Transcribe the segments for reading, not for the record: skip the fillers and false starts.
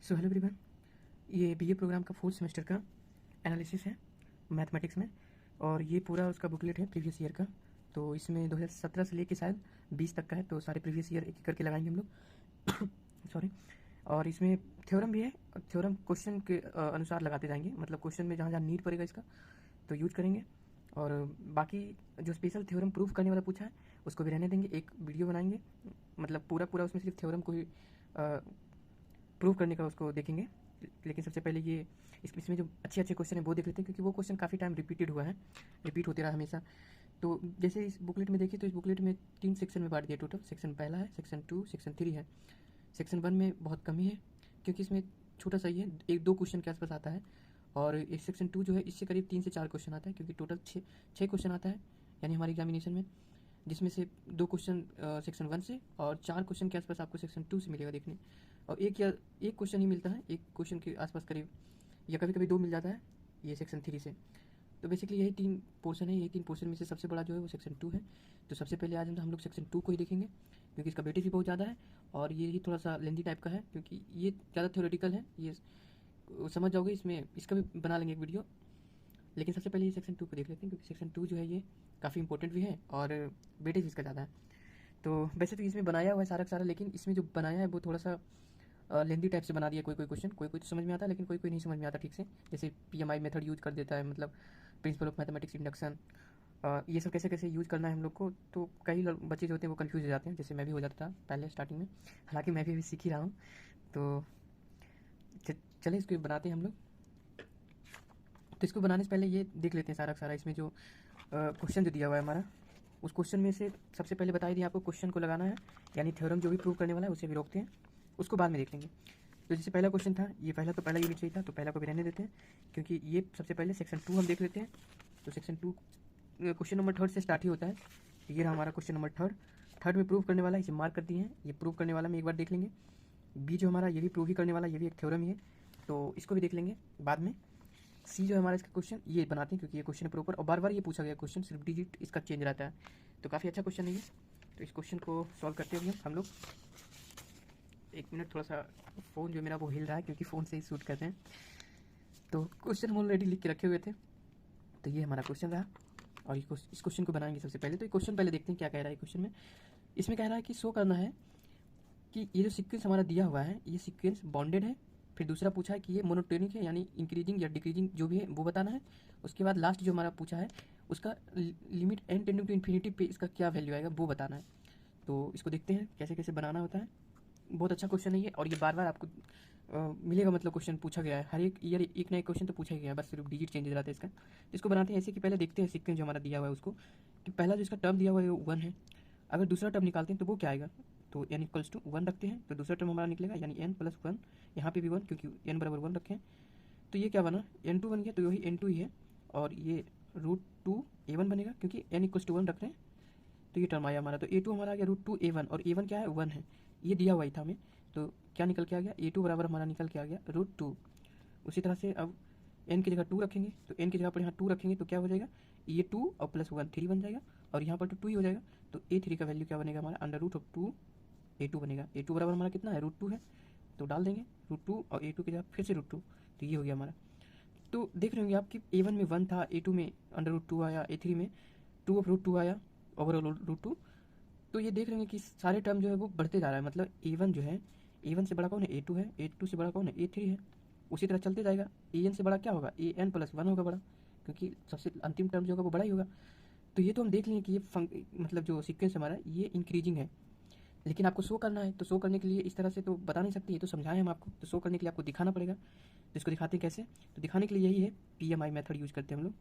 So hello everyone, ये BA programme का fourth semester का एनालिसिस है मैथमेटिक्स में। और ये पूरा उसका बुकलेट है प्रीवियस ईयर का। तो इसमें 2017 से लेके शायद 20 तक का है, तो सारे प्रीवियस ईयर एक एक करके लगाएंगे हम लोग। सॉरी। और इसमें थ्योरम भी है, थ्योरम क्वेश्चन के अनुसार लगाते जाएंगे, मतलब क्वेश्चन में जहाँ जहाँ नीड पड़ेगा इसका तो यूज करेंगे। और बाकी जो स्पेशल थ्योरम प्रूफ करने वाला पूछा है उसको भी रहने देंगे, एक वीडियो बनाएंगे, मतलब पूरा पूरा उसमें सिर्फ थ्योरम को ही प्रूव करने का उसको देखेंगे। लेकिन सबसे पहले ये इसमें जो अच्छे अच्छे क्वेश्चन है वो देख लेते हैं, क्योंकि वो क्वेश्चन काफ़ी टाइम रिपीटेड हुआ है, रिपीट होते रहा हमेशा। तो जैसे इस बुकलेट में देखिए, तो इस बुकलेट में 3 सेक्शन में बांट दिया टोटल। सेक्शन पहला है, सेक्शन 2, सेक्शन 3 है। सेक्शन 1 में बहुत कमी है, क्योंकि इसमें छोटा सा ही है, 1-2 क्वेश्चन के आसपास आता है। और इस सेक्शन 2 जो है इससे करीब 3 से 4 क्वेश्चन आता है, क्योंकि टोटल 6 क्वेश्चन आता है यानी हमारी एग्जामिनेशन में, जिसमें से 2 क्वेश्चन सेक्शन 1 से और 4 क्वेश्चन के आसपास आपको सेक्शन 2 से मिलेगा देखने। और एक क्वेश्चन ही मिलता है, एक क्वेश्चन के आसपास करीब, या कभी कभी 2 मिल जाता है ये सेक्शन 3 से। तो बेसिकली यही 3 पोर्शन है, यही 3 पोर्शन में से सबसे बड़ा जो है वो सेक्शन 2 है। तो सबसे पहले आज हम लोग सेक्शन 2 को ही देखेंगे, क्योंकि इसका वेटेज भी बहुत ज़्यादा है और ये ही थोड़ा सा लेंदी टाइप का है, क्योंकि ये ज़्यादा थ्योरेटिकल है। ये समझ जाओगे, इसमें इसका भी बना लेंगे एक वीडियो। लेकिन सबसे पहले ये सेक्शन 2 को देख लेते हैं, क्योंकि सेक्शन 2 जो है ये काफ़ी इंपॉर्टेंट भी है और वेटेज इसका ज़्यादा है। तो वैसे तो इसमें बनाया हुआ है सारा का सारा, लेकिन इसमें जो बनाया है वो थोड़ा सा लेंदी टाइप से बना दिया। कोई कोई क्वेश्चन कोई कोई तो समझ में आता है, लेकिन कोई कोई नहीं समझ में आता ठीक से। जैसे पीएमआई मेथड यूज कर देता है, मतलब प्रिंसिपल ऑफ मैथमेटिक्स इंडक्शन, ये सब कैसे कैसे यूज करना है हम लोग को। तो कई बच्चे जो होते हैं वो कंफ्यूज हो जाते हैं, जैसे मैं भी हो जाता था पहले स्टार्टिंग में। हालांकि मैं भी अभी सीख ही रहा हूँ। तो चले इसको बनाते हैं हम लोग। तो इसको बनाने से पहले ये देख लेते हैं सारा का सारा, इसमें जो क्वेश्चन जो दिया हुआ है हमारा, उस क्वेश्चन में से सबसे पहले बता दिया आपको क्वेश्चन को लगाना है, यानी थ्योरम जो भी प्रूव करने वाला है उसे भी रोकते हैं, उसको बाद में देख लेंगे। तो जैसे पहला क्वेश्चन था, ये पहला यूनिट चाहिए था, तो पहला को भी रहने देते हैं, क्योंकि ये सबसे पहले सेक्शन 2 हम देख लेते हैं। तो सेक्शन 2 क्वेश्चन नंबर 3 से स्टार्ट ही होता है। तो ये रहा हमारा क्वेश्चन नंबर 3 में प्रूव करने वाला है, इसे मार्क कर दिए हैं। ये प्रूव करने वाला में एक बार देख लेंगे। बी जो हमारा ये भी प्रूव ही करने वाला, ये भी एक थ्योरम ही है, तो इसको भी देख लेंगे बाद में। सी जो है हमारा इसका क्वेश्चन ये बनाते हैं, क्योंकि ये क्वेश्चन है प्रॉपर और बार बार ये पूछा गया क्वेश्चन, सिर्फ डिजिट इसका चेंज रहता है, तो काफ़ी अच्छा क्वेश्चन है ये। तो इस क्वेश्चन को सॉल्व करते हुए हम लोग, एक मिनट, थोड़ा सा फ़ोन जो मेरा वो हिल रहा है, क्योंकि फ़ोन से ही शूट करते हैं। तो क्वेश्चन हम ऑलरेडी लिख के रखे हुए थे। तो ये हमारा क्वेश्चन रहा और इस क्वेश्चन को बनाएंगे सबसे पहले। तो ये क्वेश्चन पहले देखते हैं क्या कह रहा है क्वेश्चन में। इसमें कह रहा है कि शो करना है कि ये जो सीक्वेंस हमारा दिया हुआ है ये सीक्वेंस बॉन्डेड है। फिर दूसरा पूछा है कि ये मोनोटोनिक है, यानी इंक्रीजिंग या डिक्रीजिंग जो भी है वो बताना है। उसके बाद लास्ट जो हमारा पूछा है उसका limit n tending to infinity पे इसका क्या वैल्यू आएगा वो बताना है। तो इसको देखते हैं कैसे कैसे बनाना होता है। बहुत अच्छा क्वेश्चन है ये, और ये बार बार आपको मिलेगा, मतलब क्वेश्चन पूछा गया है हर एक ईयर, एक नया क्वेश्चन तो पूछा ही गया है, बस सिर्फ डिजिट चेंजेस रहता है इसका। तो इसको बनाते हैं ऐसे कि पहले देखते हैं सीक्वेंस जो हमारा दिया हुआ है उसको, कि पहला जो इसका टर्म दिया हुआ है वो 1 है। अगर दूसरा टर्म निकालते हैं तो वो क्या आएगा, तो n इक्वल्स टू 1 रखते हैं, तो दूसरा टर्म हमारा निकलेगा यानी n प्लस 1। यहाँ पे भी 1, क्योंकि n बराबर 1 रखें। तो ये क्या बना, n2 बन गया, तो यही n2 ही है। और ये √2 a1 बनेगा, क्योंकि n इक्वल्स टू 1 रख रहे हैं, तो ये टर्म आया हमारा। तो a2 हमारा आ गया √2 a1, और a1 क्या है, 1 है, ये दिया हुआ ही था हमें। तो क्या निकल के आ गया, a2 बराबर हमारा निकल के आ गया √2। उसी तरह से अब n की जगह 2 रखेंगे, तो n की जगह पर यहाँ 2 रखेंगे तो क्या हो जाएगा, ये 2 और प्लस 1 3 बन जाएगा, और यहाँ पर तो 2 ही हो जाएगा। तो a3 का वैल्यू क्या बनेगा हमारा, √2 a2 बनेगा। a2 बराबर हमारा कितना है, √2 है, तो डाल देंगे √2 और a2 की जगह फिर से √2, तो ये हो गया हमारा। तो देख रहे होंगे आप कि a1 में 1 था, a2 में √2 आया, a3 में 2 ऑफ √2 आया ओवरऑल √2। तो ये देख रहे हैं कि सारे टर्म जो है वो बढ़ते जा रहा है, मतलब a1 जो है, a1 से बड़ा कौन है, a2 है, a2 से बड़ा कौन है, a3 है। उसी तरह चलते जाएगा, an से बड़ा क्या होगा, an प्लस 1 होगा बड़ा, क्योंकि सबसे अंतिम टर्म जो होगा वो बड़ा ही होगा। तो ये तो हम देख लेंगे कि ये मतलब जो सीक्वेंस हमारा ये इंक्रीजिंग है। लेकिन आपको शो करना है, तो शो करने के लिए इस तरह से तो बता नहीं सकते, ये तो समझाएं हम आपको। तो शो करने के लिए आपको दिखाना पड़ेगा, तो इसको दिखाते हैं कैसे। तो दिखाने के लिए यही है, पीएमआई मेथड यूज करते हैं हम लोग,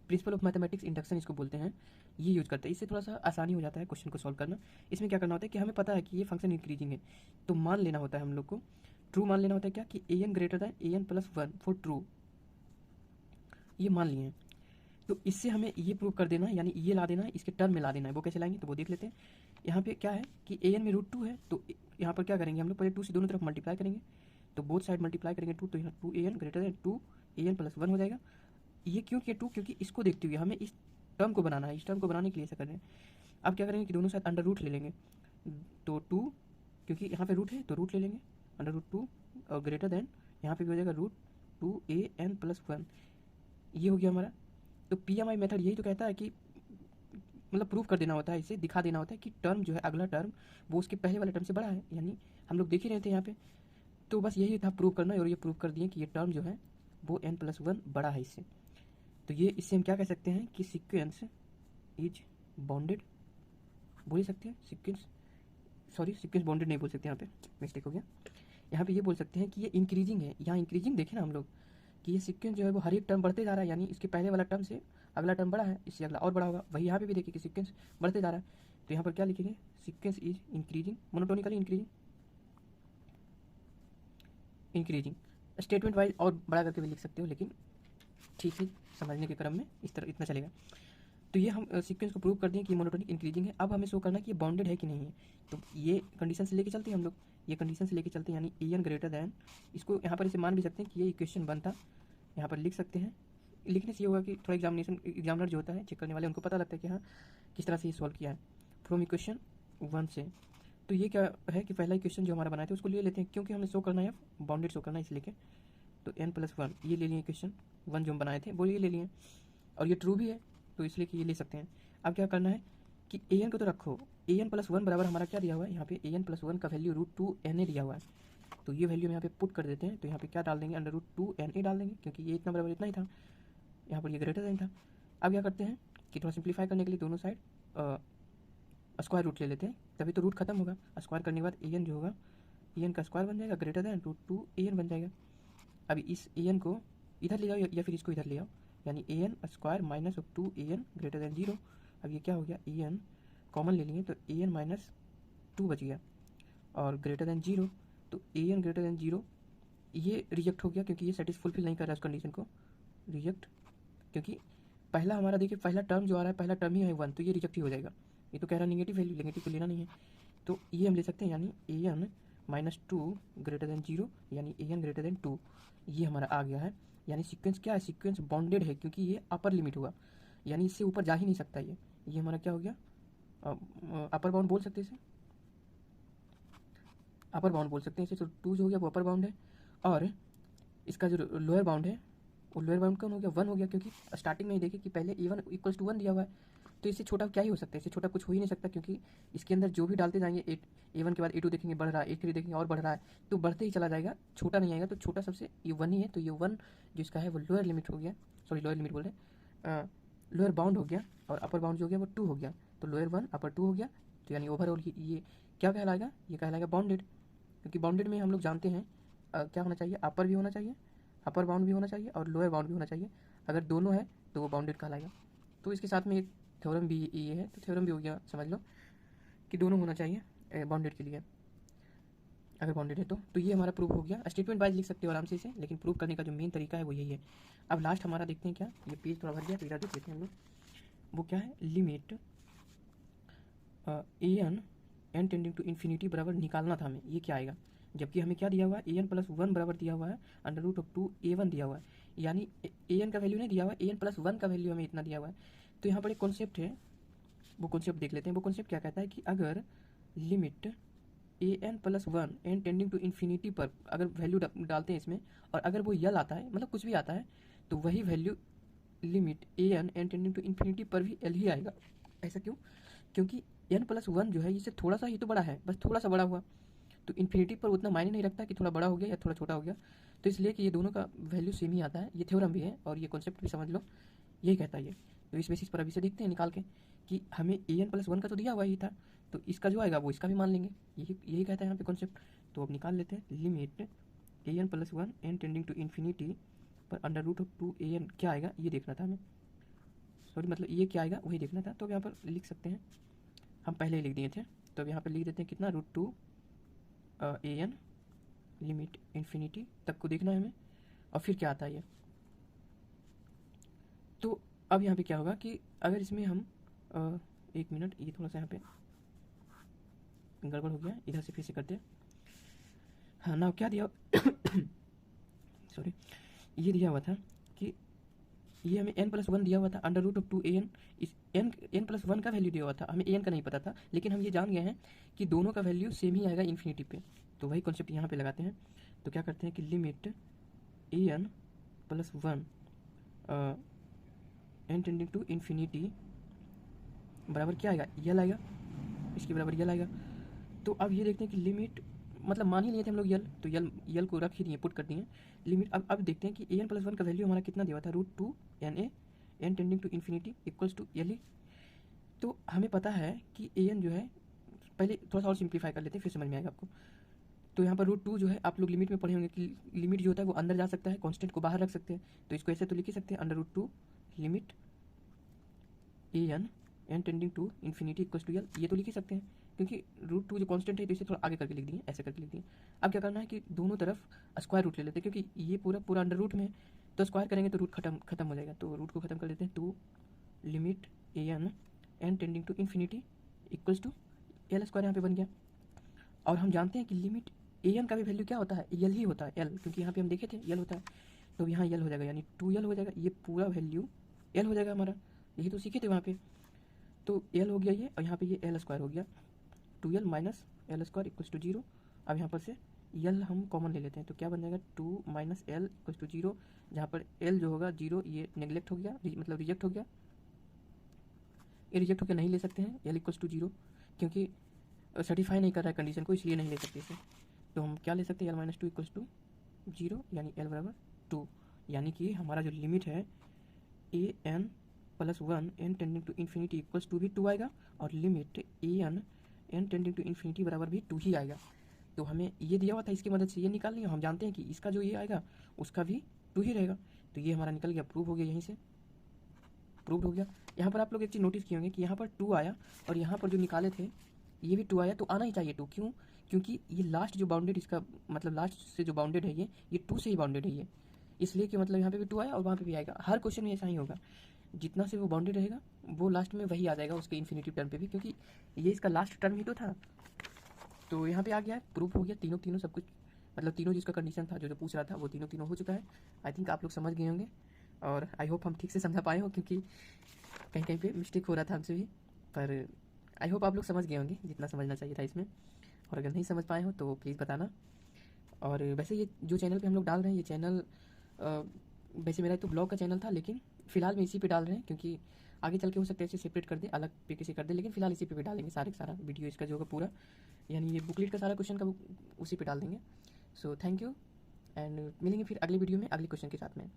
प्रिंसिपल ऑफ मैथमेटिक्स इंडक्शन इसको बोलते हैं, ये यूज करते हैं। इससे थोड़ा सा आसानी हो जाता है क्वेश्चन को सॉल्व करना। इसमें क्या करना होता है कि हमें पता है कि ये फंक्शन इंक्रीजिंग है, तो मान लेना होता है हम लोग को, ट्रू मान लेना होता है क्या, कि an greater than an plus 1 for true, ये मान लिए हैं। तो इससे हमें ये प्रूव कर देना है, यानी ये ला देना है, इसके टर्म में ला देना है। वो कैसे लाएंगे, तो वो देख लेते हैं। यहाँ पे क्या है कि an में √2 है, तो यहाँ पर क्या करेंगे हम लोग, पहले 2 से दोनों तरफ मल्टीप्लाई करेंगे, तो बोथ साइड मल्टीप्लाई करेंगे 2, तो यहाँ 2an greater than 2an plus 1 हो जाएगा। ये क्यों किया 2, क्योंकि इसको देखते हुए हमें इस टर्म को बनाना है, इस टर्म को बनाने के लिए ऐसा कर रहे हैं। अब क्या करेंगे कि दोनों साइड अंडर रूट ले लेंगे, तो 2, क्योंकि यहाँ पे रूट है तो रूट ले लेंगे, अंडर √2 और ग्रेटर देन यहाँ पे भी हो जाएगा √2an+1। ये हो गया हमारा। तो PMI मेथड यही तो कहता है कि मतलब प्रूव कर देना होता है, इसे दिखा देना होता है कि टर्म जो है अगला टर्म वो उसके पहले वाले टर्म से बड़ा है, यानी हम लोग देख ही रहे थे यहाँ पे। तो बस यही था प्रूव करना, और ये प्रूव कर दिए कि ये टर्म जो है वो n+1 बड़ा है इससे। तो ये इससे हम क्या कह सकते हैं कि सीक्वेंस इज बॉन्डेड, बोल ही सकते हैं सीक्वेंस, सॉरी सीक्वेंस बॉन्डेड नहीं बोल सकते, यहाँ पे मिस्टेक हो गया। यहाँ पे ये बोल सकते हैं कि ये इंक्रीजिंग है। यहाँ इंक्रीजिंग देखें ना हम लोग कि ये सीक्वेंस जो है वो हर एक टर्म बढ़ते जा रहा है, यानी इसके पहले वाला टर्म से अगला टर्म बड़ा है, इससे अगला और बड़ा होगा। वही यहाँ पे भी देखिए कि सीक्वेंस बढ़ते जा रहा है। तो यहाँ पर क्या लिखेंगे, sequence is increasing, monotonically increasing, increasing. Statement wise और बड़ा करके भी लिख सकते हो, लेकिन ठीक है समझने के क्रम में इस तरह इतना चलेगा। तो ये हम सीक्वेंस को प्रूव कर दें कि मोनोटोनिक इंक्रीजिंग है। अब हमें शो करना है कि ये बाउंडेड है कि नहीं है। तो ये कंडीशन से लेके चलते हैं हम लोग, ये कंडीशन से लेके चलते हैं, यानी an ग्रेटर दैन, इसको यहाँ पर इसे मान भी सकते हैं कि ये इक्वेशन 1 था, यहाँ पर लिख सकते हैं। लिखने से ये होगा कि थोड़ा एग्जामिनर जो होता है, चेक करने वाले, उनको पता लगता है कि हाँ किस तरह से ये सॉल्व किया है फ्रॉम इक्वेशन 1 से। तो ये क्या है कि पहला इक्वेशन जो हमारा बनाया था उसको ले लेते हैं, क्योंकि हमें शो करना है बाउंडेड शो करना है इसलिए। तो n+1 ये ले लिए, इक्वेशन 1 जो हम बनाए थे वो ये ले लिए, और ये ट्रू भी है तो इसलिए कि ये ले सकते हैं। अब क्या करना है कि an को तो रखो, an+1 बराबर हमारा क्या दिया हुआ है, यहाँ पे an+1 का वैल्यू √2na दिया हुआ है। तो ये वैल्यू हम यहाँ पे पुट कर देते हैं। तो यहाँ पे क्या डाल देंगे, √2na डाल देंगे, क्योंकि ये इतना बराबर इतना ही था, यहाँ पर ये ग्रेटर देन था। अब क्या करते हैं कि थोड़ा सिंप्लीफाई करने के लिए दोनों साइड स्क्वायर रूट ले लेते हैं, तभी तो रूट खत्म होगा। स्क्वायर करने के बाद an जो होगा, an का स्क्वायर बन जाएगा ग्रेटर देन √2an बन जाएगा। अभी इस an को इधर ले जाओ या फिर इसको इधर ले आओ, यानी an square minus 2an greater than 0। अब ये क्या हो गया, an कॉमन ले लिए तो an -2 बच गया, और ग्रेटर देन 0, तो an ग्रेटर देन 0 ये रिजेक्ट हो गया, क्योंकि ये फुलफिल नहीं कर रहा है उस कंडीशन को, रिजेक्ट। क्योंकि पहला हमारा देखिए पहला टर्म जो आ रहा है, पहला टर्म ही है 1, तो ये रिजेक्ट ही हो जाएगा। ये तो कह रहा है नेगेटिव वैल्यू, नेगेटिव को लेना नहीं है, तो ये हम ले सकते हैं, यानी an -2 ग्रेटर देन 0, यानी an ग्रेटर देन 2, ये हमारा आ गया है। यानी सीक्वेंस क्या है, सीक्वेंस बॉन्डेड है, क्योंकि ये अपर लिमिट हुआ, यानी इससे ऊपर जा ही नहीं सकता। ये हमारा क्या हो गया, अपर बाउंड बोल सकते हैं इसे, अपर बाउंड बोल सकते हैं इसे। तो 2 जो हो गया वो अपर बाउंड है, और इसका जो लोअर बाउंड है वो लोअर बाउंड कौन हो गया, 1 हो गया, क्योंकि स्टार्टिंग में ही देखिए कि पहले a1 = 1 दिया हुआ है। तो इससे छोटा क्या ही हो सकता है, इससे छोटा कुछ हो ही नहीं सकता, क्योंकि इसके अंदर जो भी डालते जाएंगे a1 के बाद a2 देखेंगे बढ़ रहा है, a3 देखेंगे और बढ़ रहा है, तो बढ़ते ही चला जाएगा, छोटा नहीं आएगा। तो छोटा सबसे ये 1 ही है, तो ये 1 जो इसका है वो लोअर लिमिट हो गया, सॉरी लोअर लिमिट बोल रहे, लोअर बाउंड हो गया, और अपर बाउंड जो हो गया वो 2 हो गया। तो लोअर 1 अपर 2 हो गया, तो यानी ओवरऑल ये क्या कहलाएगा, ये कहलाएगा बाउंडेड। क्योंकि बाउंडेड में हम लोग जानते हैं क्या होना चाहिए, अपर भी होना चाहिए, अपर बाउंड भी होना चाहिए, और लोअर बाउंड भी होना चाहिए। अगर दोनों है तो वो बाउंडेड कहलाएगा। तो इसके साथ में एक थ्योरम भी ये है, तो थ्योरम भी हो गया, समझ लो कि दोनों होना चाहिए बाउंडेड के लिए, अगर बाउंडेड है तो ये हमारा प्रूफ हो गया। स्टेटमेंट वाइज लिख सकते हो आराम से इसे, लेकिन प्रूफ करने का जो मेन तरीका है वो यही है। अब लास्ट हमारा देखते हैं क्या, ये पेज थोड़ा भर गया तो इधर देख लेते हैं हम लोग, वो क्या है, limit an tending to infinity बराबर निकालना था हमें, ये क्या आएगा, जबकि हमें क्या दिया हुआ है, an+1 बराबर दिया हुआ है √2a1 दिया हुआ है, यानी an का वैल्यू नहीं दिया हुआ है, an+1 का वैल्यू हमें इतना दिया हुआ है। तो यहाँ पर एक कॉन्सेप्ट है, वो कॉन्सेप्ट देख लेते हैं। वो कॉन्सेप्ट क्या कहता है कि अगर limit an+1 n tending to infinity पर अगर वैल्यू डालते हैं इसमें, और अगर वो यल आता है, मतलब कुछ भी आता है, तो वही value limit an tending to infinity पर भी l ही आएगा। ऐसा क्यों, क्योंकि n+1 जो है इससे थोड़ा सा ही तो बड़ा है, बस थोड़ा सा बड़ा हुआ, तो इन्फिनिटी पर उतना मायने नहीं रखता कि थोड़ा बड़ा हो गया या थोड़ा छोटा हो गया। तो इसलिए कि ये दोनों का वैल्यू सेम ही आता है। ये थ्योरम भी है और ये कॉन्सेप्ट भी समझ लो, यही कहता है ये। तो इस बेसिस पर अभी से देखते हैं निकाल के कि हमें an+1 का तो दिया हुआ ही था, तो इसका जो आएगा वो इसका भी मान लेंगे, यही कहता है यहाँ पे कॉन्सेप्ट। तो अब निकाल लेते हैं, limit an+1 n tending to infinity पर √2an क्या आएगा ये देखना था हमें, सॉरी मतलब ये क्या आएगा वही देखना था। तो अब यहाँ पर लिख सकते हैं, हम पहले ही लिख दिए थे, तो अब यहाँ पर लिख देते हैं कितना, √2an लिमिट इन्फिनिटी तक को देखना है हमें, और फिर क्या आता है ये। तो अब यहाँ पे क्या होगा कि अगर इसमें हम एक मिनट, ये थोड़ा सा यहाँ पे गड़बड़ हो गया, इधर से फिर से करते हैं। हाँ ना, क्या दिया सॉरी, ये दिया हुआ था कि ये हमें n+1 दिया हुआ था √2an, इस n+1 का वैल्यू दिया हुआ था, हमें an का नहीं पता था, लेकिन हम ये जान गए हैं कि दोनों का वैल्यू सेम ही आएगा इन्फिनिटी पे। तो वही कॉन्सेप्ट यहाँ पे लगाते हैं। तो क्या करते हैं कि limit an plus 1 n tending to infinity बराबर क्या आएगा, यल आएगा, इसके बराबर यल आएगा। तो अब ये देखते हैं कि लिमिट, मतलब मान ही लिए थे हम लोग यल, तो यल को रख ही दिए, पुट कर दिए लिमिट। अब देखते हैं कि an प्लस 1 का वैल्यू हमारा कितना दिया हुआ था, √2 na n tending to infinity equals to l. तो हमें पता है कि an जो है, पहले थोड़ा सा और सिंप्लीफाई कर लेते हैं, फिर समझ में आएगा आपको। तो यहाँ पर √2 जो है, आप लोग लिमिट में पढ़े होंगे कि लिमिट जो होता है वो अंदर जा सकता है, कांस्टेंट को बाहर रख सकते हैं। तो इसको ऐसे तो लिख ही सकते हैं, √2 limit an n tending to infinity equals to l, ये तो लिख ही सकते हैं क्योंकि √2 जो कांस्टेंट है, तो इसे थोड़ा आगे करके लिख दिए, ऐसे करके लिख दिए। अब क्या करना है कि दोनों तरफ स्क्वायर रूट ले लेते हैं, क्योंकि ये पूरा अंडर रूट में है, तो स्क्वायर करेंगे तो रूट खत्म हो जाएगा, तो रूट को खत्म कर लेते हैं। तो limit an n tending to infinity equals to l square यहाँ पे बन गया। और हम जानते हैं कि लिमिट an का भी वैल्यू क्या होता है, यल ही होता है, यल, क्योंकि यहाँ पे हम देखे थे यल होता है। तो यहाँ यल हो जाएगा, यानी 2l हो जाएगा, ये पूरा वैल्यू l हो जाएगा हमारा, यही तो सीखे थे वहाँ पे। तो l हो गया ये, और यहाँ पे ये l स्क्वायर हो गया, 2l minus l square equals to 0। अब यहाँ पर से l हम कॉमन ले लेते हैं, तो क्या बन जाएगा, 2 माइनस l इक्वल्स टू 0, जहाँ पर l जो होगा 0, ये नेगलेक्ट हो गया, मतलब रिजेक्ट हो गया, ये रिजेक्ट होकर नहीं ले सकते हैं l इक्वल्स टू 0, क्योंकि सर्टिफाई नहीं कर रहा है कंडीशन को, इसलिए नहीं ले सकते इसे। तो हम क्या ले सकते हैं, l माइनस 2 इक्वल्स टू 0, यानी l बराबर 2, यानी कि हमारा जो लिमिट है an plus 1 n tending to infinity equals to भी 2 आएगा, और limit an n tending to infinity बराबर भी 2 ही आएगा। तो हमें ये दिया हुआ था, इसकी मदद से ये निकाल लिया। हम जानते हैं कि इसका जो ये आएगा उसका भी 2 ही रहेगा, तो ये हमारा निकल गया, प्रूव हो गया, यहीं से प्रूव हो गया। यहाँ पर आप लोग एक चीज़ नोटिस किए होंगे कि यहाँ पर 2 आया, और यहाँ पर जो निकाले थे ये भी 2 आया, तो आना ही चाहिए 2, क्यों, क्योंकि ये लास्ट जो बाउंडेड, इसका मतलब लास्ट से जो बाउंडेड है ये 2 से ही बाउंडेड है ये, इसलिए कि मतलब यहाँ पे भी 2 आया और वहाँ पे भी आएगा। हर क्वेश्चन में ऐसा ही होगा, जितना से वो बाउंडेड रहेगा वो लास्ट में वही आ जाएगा उसके इन्फिनिटिव टर्म पे भी, क्योंकि ये इसका लास्ट टर्म ही तो था। तो यहाँ पे आ गया है, प्रूफ हो गया, तीनों सब कुछ, मतलब तीनों जिसका कंडीशन था, जो पूछ रहा था, वो तीनों हो चुका है। आई थिंक आप लोग समझ गए होंगे, और आई होप हम ठीक से समझा पाए हो, क्योंकि कहीं कहीं पे मिस्टेक हो रहा था हमसे भी, पर आई होप आप लोग समझ गए होंगे जितना समझना चाहिए था इसमें। और अगर नहीं समझ पाए हो तो प्लीज़ बताना। और वैसे ये जो चैनल पे हम लोग डाल रहे हैं, ये चैनल वैसे मेरा तो ब्लॉग का चैनल था, लेकिन फ़िलहाल में इसी पे डाल रहे हैं, क्योंकि आगे चल के हो सकता है इसे सेपरेट कर दे, अलग पे किसी कर दे, लेकिन फिलहाल इसी पे भी डालेंगे सारा वीडियो इसका जो होगा पूरा, यानी ये बुकलेट का सारा क्वेश्चन का उसी पे डाल देंगे। सो थैंक यू, एंड मिलेंगे फिर अगले वीडियो में अगले क्वेश्चन के साथ में।